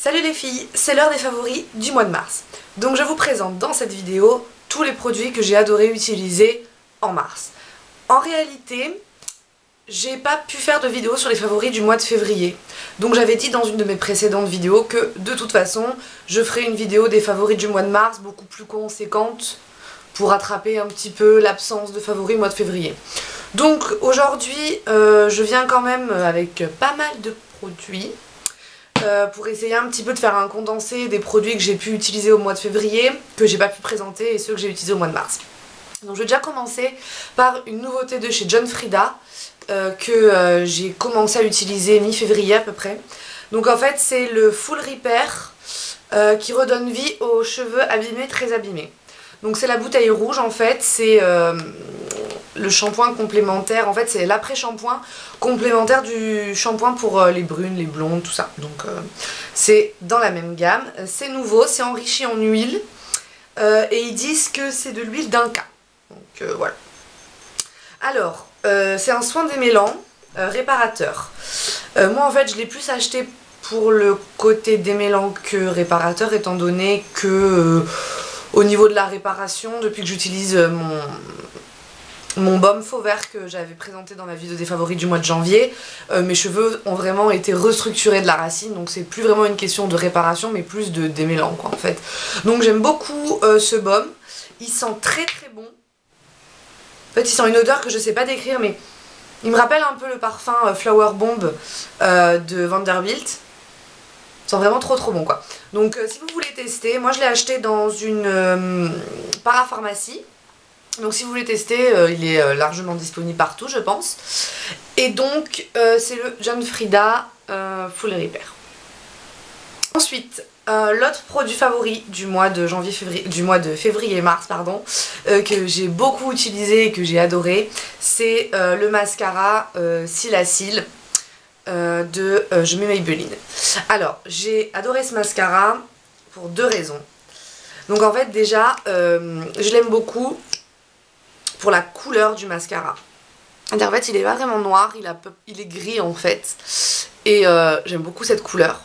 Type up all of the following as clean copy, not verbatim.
Salut les filles, c'est l'heure des favoris du mois de mars. Donc je vous présente dans cette vidéo tous les produits que j'ai adoré utiliser en mars. En réalité, j'ai pas pu faire de vidéo sur les favoris du mois de février. Donc j'avais dit dans une de mes précédentes vidéos que de toute façon, je ferai une vidéo des favoris du mois de mars beaucoup plus conséquente pour rattraper un petit peu l'absence de favoris mois de février. Donc aujourd'hui, je viens quand même avec pas mal de produits. Pour essayer un petit peu de faire un condensé des produits que j'ai pu utiliser au mois de février, que j'ai pas pu présenter, et ceux que j'ai utilisés au mois de mars. Donc je vais déjà commencer par une nouveauté de chez John Frieda que j'ai commencé à utiliser mi-février à peu près. Donc en fait c'est le Full Repair qui redonne vie aux cheveux abîmés, très abîmés. Donc c'est la bouteille rouge en fait, c'est le shampoing complémentaire, en fait c'est l'après-shampoing complémentaire du shampoing pour les brunes, les blondes, tout ça. Donc c'est dans la même gamme, c'est nouveau, c'est enrichi en huile et ils disent que c'est de l'huile d'Inca. Donc voilà. Alors, c'est un soin démêlant, réparateur. Moi en fait je l'ai plus acheté pour le côté démêlant que réparateur, étant donné que au niveau de la réparation, depuis que j'utilise mon baume faux vert que j'avais présenté dans ma vidéo des favoris du mois de janvier, mes cheveux ont vraiment été restructurés de la racine, donc c'est plus vraiment une question de réparation mais plus de démêlant quoi en fait. Donc j'aime beaucoup ce baume, il sent très très bon. En fait il sent une odeur que je sais pas décrire, mais il me rappelle un peu le parfum Flower Bomb de Vanderbilt. Il sent vraiment trop bon quoi. Donc si vous voulez tester, moi je l'ai acheté dans une parapharmacie. Donc si vous voulez tester, il est largement disponible partout je pense. Et donc c'est le John Frieda Full Repair. Ensuite, l'autre produit favori du mois de février-mars pardon, que j'ai beaucoup utilisé et que j'ai adoré, c'est le mascara cils à cils de Je mets Maybelline. Alors j'ai adoré ce mascara pour deux raisons. Donc en fait déjà je l'aime beaucoup pour la couleur du mascara. En fait il est pas vraiment noir, il est gris en fait, et j'aime beaucoup cette couleur,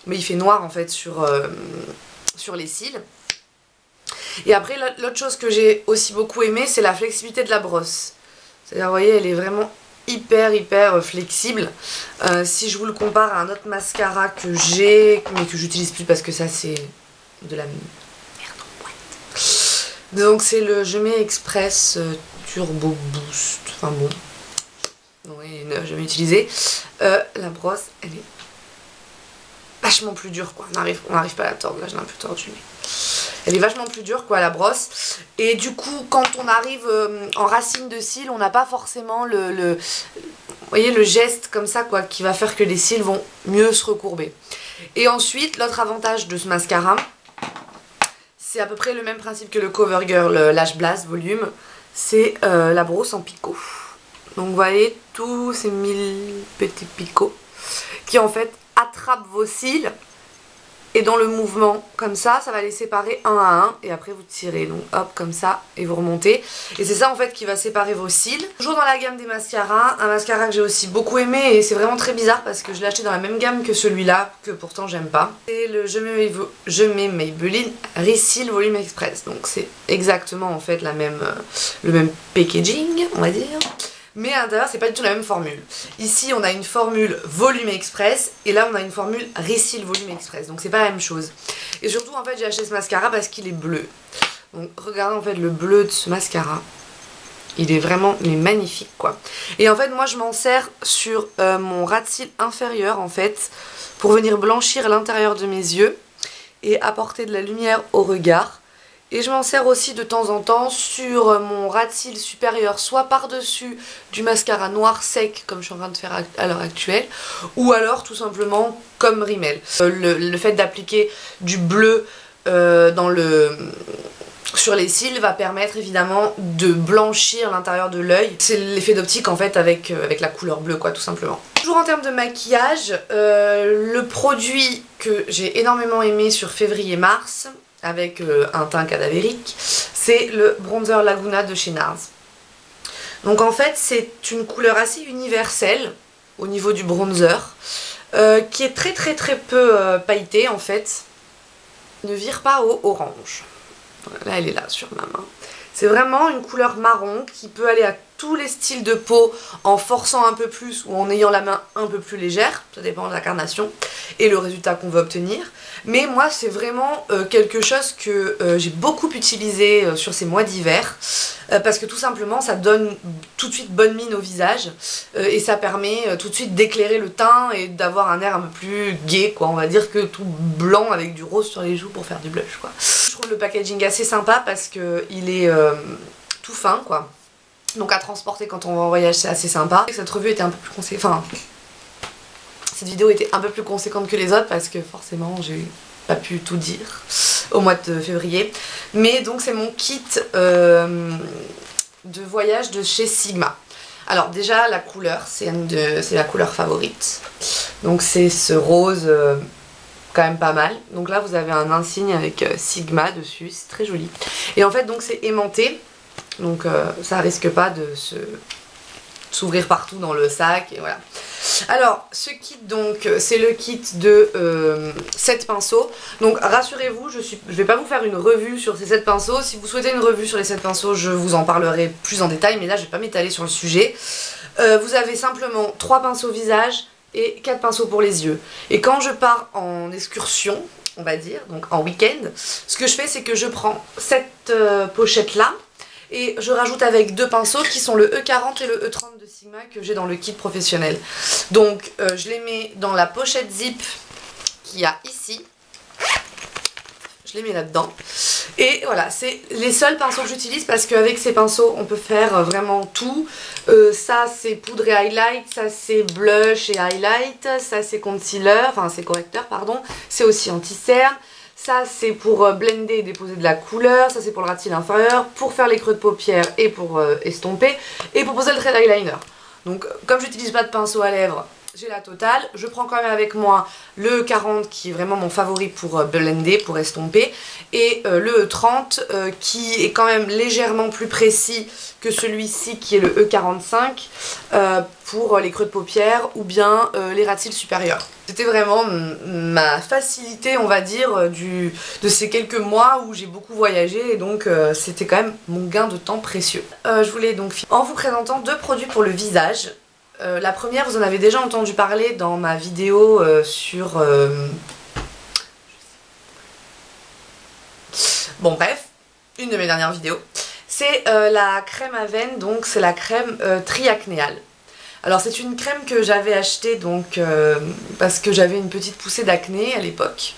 mais il fait noir en fait sur les cils. Et après l'autre chose que j'ai aussi beaucoup aimé, c'est la flexibilité de la brosse. C'est-à-dire vous voyez, elle est vraiment hyper flexible. Si je vous le compare à un autre mascara que j'ai mais que j'utilise plus parce que ça c'est de la merde en boîte. Donc c'est le Je mets Express Turbo Boost. Enfin bon, oui, jamais utilisé. La brosse elle est vachement plus dure quoi. On n'arrive pas à la tordre. Là j'ai un peu tordu mais elle est vachement plus dure quoi la brosse. Et du coup quand on arrive en racine de cils, on n'a pas forcément vous voyez, le geste comme ça quoi, qui va faire que les cils vont mieux se recourber. Et ensuite l'autre avantage de ce mascara, c'est à peu près le même principe que le CoverGirl Lash Blast Volume, c'est la brosse en picot. Donc vous voyez tous ces 1000 petits picots qui en fait attrapent vos cils, et dans le mouvement comme ça va les séparer un à un, et après vous tirez, donc hop comme ça et vous remontez, et c'est ça en fait qui va séparer vos cils. Toujours dans la gamme des mascaras, un mascara que j'ai aussi beaucoup aimé, et c'est vraiment très bizarre parce que je l'ai acheté dans la même gamme que celui-là, que pourtant j'aime pas. C'est le Je mets Maybelline Reseal Volume Express, donc c'est exactement en fait le même packaging on va dire. Mais à l'intérieur c'est pas du tout la même formule. Ici on a une formule Volume Express et là on a une formule Reseal Volume Express. Donc c'est pas la même chose. Et surtout en fait j'ai acheté ce mascara parce qu'il est bleu. Donc regardez en fait le bleu de ce mascara. Il est magnifique quoi. Et en fait moi je m'en sers sur mon ras de cils inférieur en fait, pour venir blanchir l'intérieur de mes yeux et apporter de la lumière au regard. Et je m'en sers aussi de temps en temps sur mon ras de cils supérieur, soit par-dessus du mascara noir sec comme je suis en train de faire à l'heure actuelle, ou alors tout simplement comme rímel. Le fait d'appliquer du bleu sur les cils va permettre évidemment de blanchir l'intérieur de l'œil. C'est l'effet d'optique en fait avec la couleur bleue quoi, tout simplement. Toujours en termes de maquillage, le produit que j'ai énormément aimé sur février-mars, avec un teint cadavérique, c'est le bronzer Laguna de chez NARS. Donc en fait c'est une couleur assez universelle au niveau du bronzer. qui est très peu pailletée en fait. Ne vire pas au orange. Là elle est là sur ma main. C'est vraiment une couleur marron qui peut aller à tous les styles de peau en forçant un peu plus ou en ayant la main un peu plus légère, ça dépend de la carnation et le résultat qu'on veut obtenir. Mais moi c'est vraiment quelque chose que j'ai beaucoup utilisé sur ces mois d'hiver parce que tout simplement ça donne tout de suite bonne mine au visage et ça permet tout de suite d'éclairer le teint et d'avoir un air un peu plus gai quoi, on va dire, que tout blanc avec du rose sur les joues pour faire du blush quoi. Je trouve le packaging assez sympa parce que il est tout fin quoi. Donc à transporter quand on va en voyage c'est assez sympa. Cette revue était un peu plus conséquente, enfin cette vidéo était un peu plus conséquente que les autres parce que forcément j'ai pas pu tout dire au mois de février. Mais donc c'est mon kit de voyage de chez Sigma. Alors déjà la couleur c'est la couleur favorite. Donc c'est ce rose quand même pas mal. Donc là vous avez un insigne avec Sigma dessus, c'est très joli. Et en fait donc c'est aimanté. Donc ça risque pas de s'ouvrir partout dans le sac et voilà. Alors ce kit donc c'est le kit de 7 pinceaux. Donc rassurez-vous, je vais pas vous faire une revue sur ces 7 pinceaux. Si vous souhaitez une revue sur les 7 pinceaux, je vous en parlerai plus en détail, mais là je vais pas m'étaler sur le sujet. Vous avez simplement 3 pinceaux visage et 4 pinceaux pour les yeux. Et quand je pars en excursion, on va dire, donc en week-end, ce que je fais c'est que je prends cette pochette là et je rajoute avec 2 pinceaux qui sont le E40 et le E30 de Sigma que j'ai dans le kit professionnel. Donc je les mets dans la pochette zip qu'il y a ici. Je les mets là-dedans. Et voilà, c'est les seuls pinceaux que j'utilise parce qu'avec ces pinceaux on peut faire vraiment tout. Ça c'est poudre et highlight, ça c'est blush et highlight, ça c'est concealer, enfin c'est correcteur pardon, c'est aussi anti-cerne. Ça c'est pour blender et déposer de la couleur, ça c'est pour le ras de cils inférieur, pour faire les creux de paupières et pour estomper, et pour poser le trait d'eyeliner. Donc comme j'utilise pas de pinceau à lèvres, j'ai la totale. Je prends quand même avec moi le E40 qui est vraiment mon favori pour blender, pour estomper, et le E30 qui est quand même légèrement plus précis que celui-ci qui est le E45 pour les creux de paupières ou bien les ras de cils supérieurs. C'était vraiment ma facilité on va dire de ces quelques mois où j'ai beaucoup voyagé et donc c'était quand même mon gain de temps précieux. Je voulais donc finir en vous présentant 2 produits pour le visage. La première, vous en avez déjà entendu parler dans ma vidéo sur... Bon bref, une de mes dernières vidéos. C'est la crème à veine, donc c'est la crème triacnéale. Alors c'est une crème que j'avais achetée donc parce que j'avais une petite poussée d'acné à l'époque.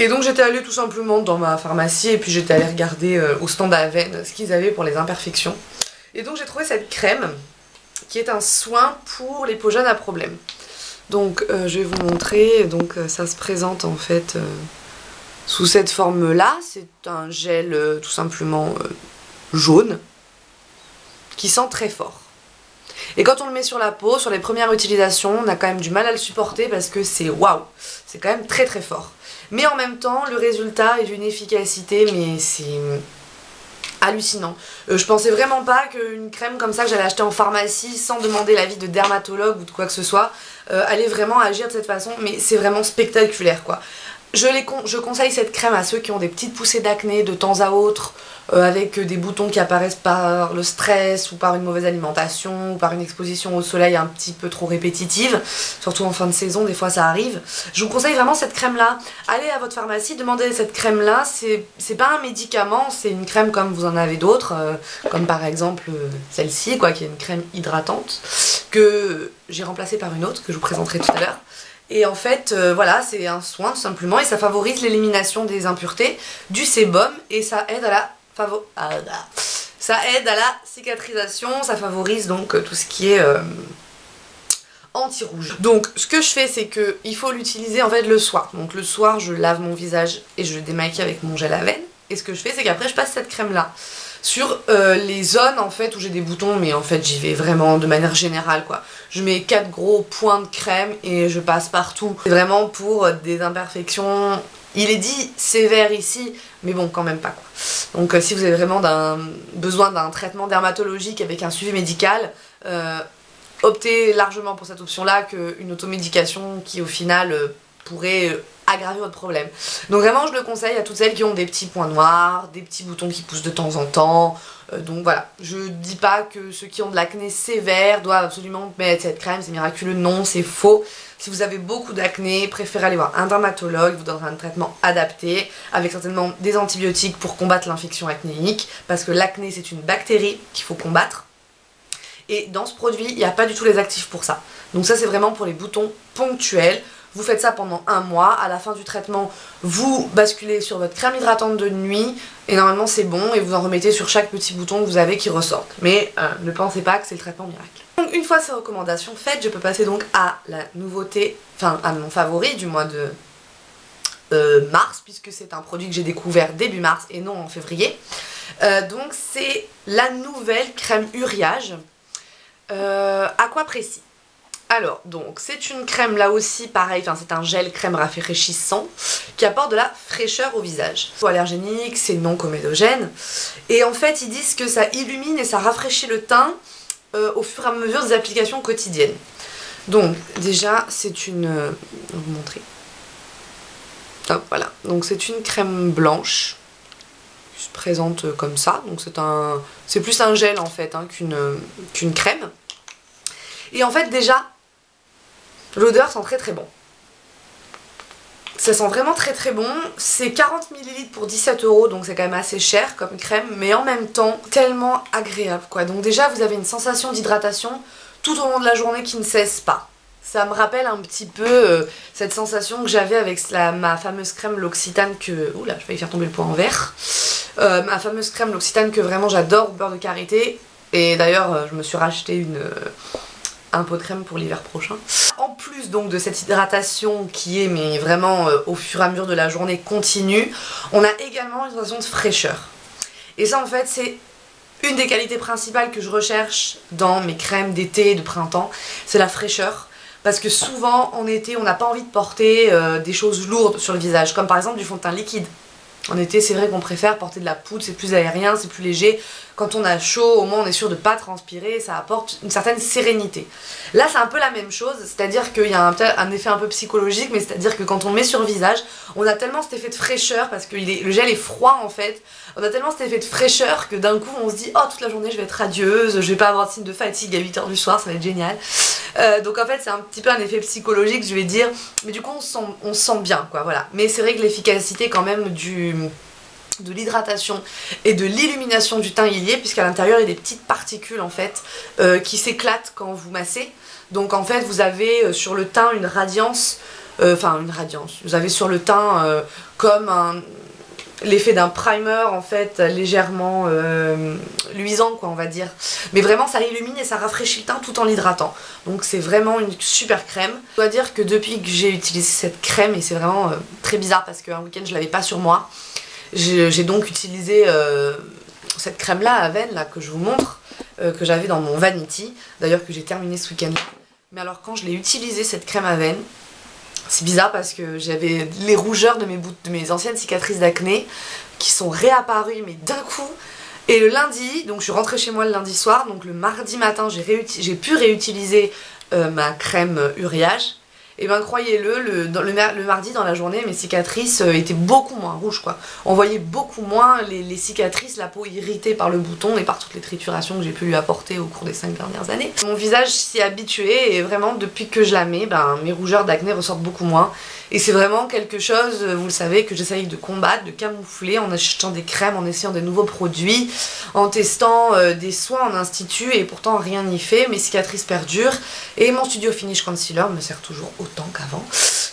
Et donc j'étais allée tout simplement dans ma pharmacie et puis j'étais allée regarder au stand à veine ce qu'ils avaient pour les imperfections. Et donc j'ai trouvé cette crème qui est un soin pour les peaux jeunes à problème. Donc je vais vous montrer, donc ça se présente en fait sous cette forme là, c'est un gel tout simplement jaune qui sent très fort. Et quand on le met sur la peau, sur les premières utilisations, on a quand même du mal à le supporter parce que c'est waouh, c'est quand même très fort. Mais en même temps, le résultat est d'une efficacité, mais c'est hallucinant. Je pensais vraiment pas qu'une crème comme ça que j'allais acheter en pharmacie sans demander l'avis de dermatologue ou de quoi que ce soit allait vraiment agir de cette façon, mais c'est vraiment spectaculaire quoi. Je conseille cette crème à ceux qui ont des petites poussées d'acné de temps à autre, avec des boutons qui apparaissent par le stress ou par une mauvaise alimentation ou par une exposition au soleil un petit peu trop répétitive, surtout en fin de saison, des fois ça arrive. Je vous conseille vraiment cette crème là. Allez à votre pharmacie, demandez cette crème là, c'est pas un médicament, c'est une crème comme vous en avez d'autres, comme par exemple celle-ci quoi, qui est une crème hydratante que j'ai remplacée par une autre que je vous présenterai tout à l'heure. Et en fait, voilà, c'est un soin tout simplement et ça favorise l'élimination des impuretés, du sébum et ça aide à la cicatrisation, ça favorise donc tout ce qui est anti-rouge. Donc ce que je fais c'est que il faut l'utiliser en fait le soir. Donc le soir je lave mon visage et je le démaquille avec mon gel à veine. Et ce que je fais c'est qu'après je passe cette crème là sur les zones en fait où j'ai des boutons, mais en fait j'y vais vraiment de manière générale quoi. Je mets 4 gros points de crème et je passe partout. C'est vraiment pour des imperfections, il est dit sévère ici, mais bon quand même pas quoi. Donc si vous avez vraiment besoin d'un traitement dermatologique avec un suivi médical, optez largement pour cette option là qu'une automédication qui au final pourrait aggraver votre problème. Donc vraiment je le conseille à toutes celles qui ont des petits points noirs, des petits boutons qui poussent de temps en temps. Donc voilà, je dis pas que ceux qui ont de l'acné sévère doivent absolument mettre cette crème, c'est miraculeux, non, c'est faux. Si vous avez beaucoup d'acné, préférez aller voir un dermatologue, il vous donnera un traitement adapté, avec certainement des antibiotiques pour combattre l'infection acnéique, parce que l'acné c'est une bactérie qu'il faut combattre. Et dans ce produit, il n'y a pas du tout les actifs pour ça. Donc ça c'est vraiment pour les boutons ponctuels. Vous faites ça pendant un mois, à la fin du traitement, vous basculez sur votre crème hydratante de nuit et normalement c'est bon et vous en remettez sur chaque petit bouton que vous avez qui ressortent. Mais ne pensez pas que c'est le traitement miracle. Donc une fois ces recommandations faites, je peux passer donc à la nouveauté, enfin à mon favori du mois de mars, puisque c'est un produit que j'ai découvert début mars et non en février. Donc c'est la nouvelle crème Uriage Aqua Précis. Alors, donc, c'est une crème là aussi, pareil, enfin c'est un gel crème rafraîchissant qui apporte de la fraîcheur au visage. C'est allergénique, c'est non comédogène. Et en fait, ils disent que ça illumine et ça rafraîchit le teint au fur et à mesure des applications quotidiennes. Donc, déjà, c'est une... je vais vous montrer. Hop, voilà. Donc, c'est une crème blanche qui se présente comme ça. Donc, c'est plus un gel en fait hein, qu'une crème. Et en fait, déjà... l'odeur sent très très bon. Ça sent vraiment très très bon. C'est 40 ml pour 17 €, donc c'est quand même assez cher comme crème, mais en même temps tellement agréable quoi. Donc déjà vous avez une sensation d'hydratation tout au long de la journée qui ne cesse pas. Ça me rappelle un petit peu cette sensation que j'avais avec ma fameuse crème L'Occitane que... oula, je vais faire tomber le pot en verre. Ma fameuse crème L'Occitane que vraiment j'adore au beurre de karité. Et d'ailleurs je me suis racheté un pot de crème pour l'hiver prochain. En plus donc de cette hydratation qui est mais vraiment au fur et à mesure de la journée continue, on a également une sensation de fraîcheur. Et ça en fait c'est une des qualités principales que je recherche dans mes crèmes d'été et de printemps, c'est la fraîcheur. Parce que souvent en été on n'a pas envie de porter des choses lourdes sur le visage, comme par exemple du fond de teint liquide. En été c'est vrai qu'on préfère porter de la poudre, c'est plus aérien, c'est plus léger. Quand on a chaud, au moins on est sûr de ne pas transpirer, ça apporte une certaine sérénité. Là c'est un peu la même chose, c'est-à-dire qu'il y a un effet un peu psychologique, mais c'est-à-dire que quand on met sur le visage, on a tellement cet effet de fraîcheur, parce que le gel est froid en fait, on a tellement cet effet de fraîcheur que d'un coup on se dit « Oh toute la journée je vais être radieuse, je vais pas avoir de signe de fatigue à 8 h du soir, ça va être génial ». Donc en fait c'est un petit peu un effet psychologique je vais dire, mais du coup on se sent bien quoi, voilà. Mais c'est vrai que l'efficacité quand même de l'hydratation et de l'illumination du teint il y est, puisqu'à l'intérieur il y a des petites particules en fait qui s'éclatent quand vous massez. Donc en fait vous avez sur le teint une radiance, vous avez sur le teint comme l'effet d'un primer en fait légèrement luisant quoi on va dire, mais vraiment ça illumine et ça rafraîchit le teint tout en l'hydratant, donc c'est vraiment une super crème. Je dois dire que depuis que j'ai utilisé cette crème, et c'est vraiment très bizarre parce qu'un week-end je l'avais pas sur moi, j'ai donc utilisé cette crème là à veine là que je vous montre, que j'avais dans mon Vanity, d'ailleurs que j'ai terminé ce week-end là. Mais alors quand je l'ai utilisé cette crème à veine, c'est bizarre parce que j'avais les rougeurs de mes anciennes cicatrices d'acné qui sont réapparues mais d'un coup. Et le lundi, donc je suis rentrée chez moi le lundi soir, donc le mardi matin j'ai pu réutiliser ma crème Uriage. Et ben croyez-le, le mardi dans la journée mes cicatrices étaient beaucoup moins rouges quoi. On voyait beaucoup moins les cicatrices, la peau irritée par le bouton et par toutes les triturations que j'ai pu lui apporter au cours des 5 dernières années. Mon visage s'y est habitué et vraiment depuis que je la mets, ben, mes rougeurs d'acné ressortent beaucoup moins. Et c'est vraiment quelque chose, vous le savez, que j'essaye de combattre, de camoufler en achetant des crèmes, en essayant des nouveaux produits, en testant des soins en institut et pourtant rien n'y fait, mes cicatrices perdurent et mon Studio Finish Concealer me sert toujours autant qu'avant.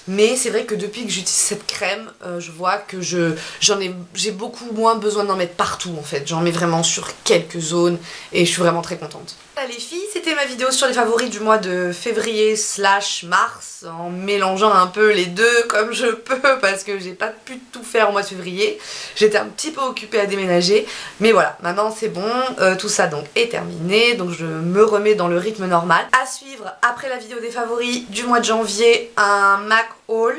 Mais c'est vrai que depuis que j'utilise cette crème, je vois que j'ai beaucoup moins besoin d'en mettre partout en fait. J'en mets vraiment sur quelques zones et je suis vraiment très contente. Voilà les filles, c'était ma vidéo sur les favoris du mois de février / mars, en mélangeant un peu les deux comme je peux parce que j'ai pas pu tout faire au mois de février. J'étais un petit peu occupée à déménager, mais voilà, maintenant c'est bon, tout ça donc est terminé, donc je me remets dans le rythme normal. À suivre après la vidéo des favoris du mois de janvier, un MAC haul.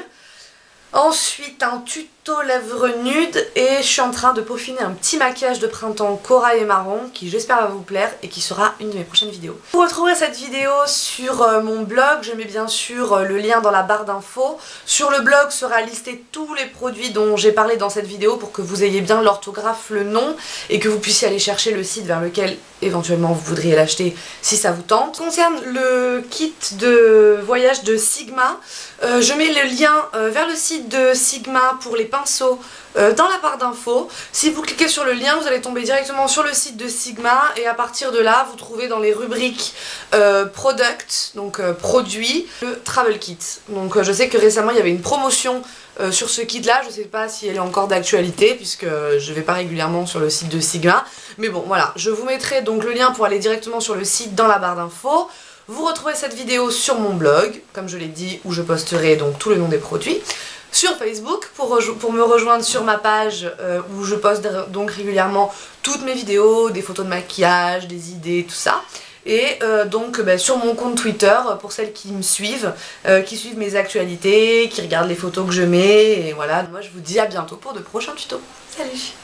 Ensuite un tuto tuto lèvres nudes et je suis en train de peaufiner un petit maquillage de printemps corail et marron qui j'espère va vous plaire et qui sera une de mes prochaines vidéos. Vous retrouverez cette vidéo sur mon blog, je mets bien sûr le lien dans la barre d'infos. Sur le blog sera listé tous les produits dont j'ai parlé dans cette vidéo pour que vous ayez bien l'orthographe, le nom et que vous puissiez aller chercher le site vers lequel éventuellement vous voudriez l'acheter si ça vous tente. Concernant le kit de voyage de Sigma, je mets le lien vers le site de Sigma pour les pinceaux dans la barre d'infos. Si vous cliquez sur le lien, vous allez tomber directement sur le site de Sigma et à partir de là, vous trouvez dans les rubriques Product, donc produits, le Travel Kit. Donc je sais que récemment il y avait une promotion sur ce kit là, je sais pas si elle est encore d'actualité puisque je vais pas régulièrement sur le site de Sigma, mais bon voilà, je vous mettrai donc le lien pour aller directement sur le site dans la barre d'infos. Vous retrouvez cette vidéo sur mon blog, comme je l'ai dit, où je posterai donc tout le nom des produits. Sur Facebook, pour me rejoindre sur ma page où je poste donc régulièrement toutes mes vidéos, des photos de maquillage, des idées, tout ça. Et donc sur mon compte Twitter, pour celles qui me suivent, qui suivent mes actualités, qui regardent les photos que je mets, et voilà. Moi je vous dis à bientôt pour de prochains tutos. Salut!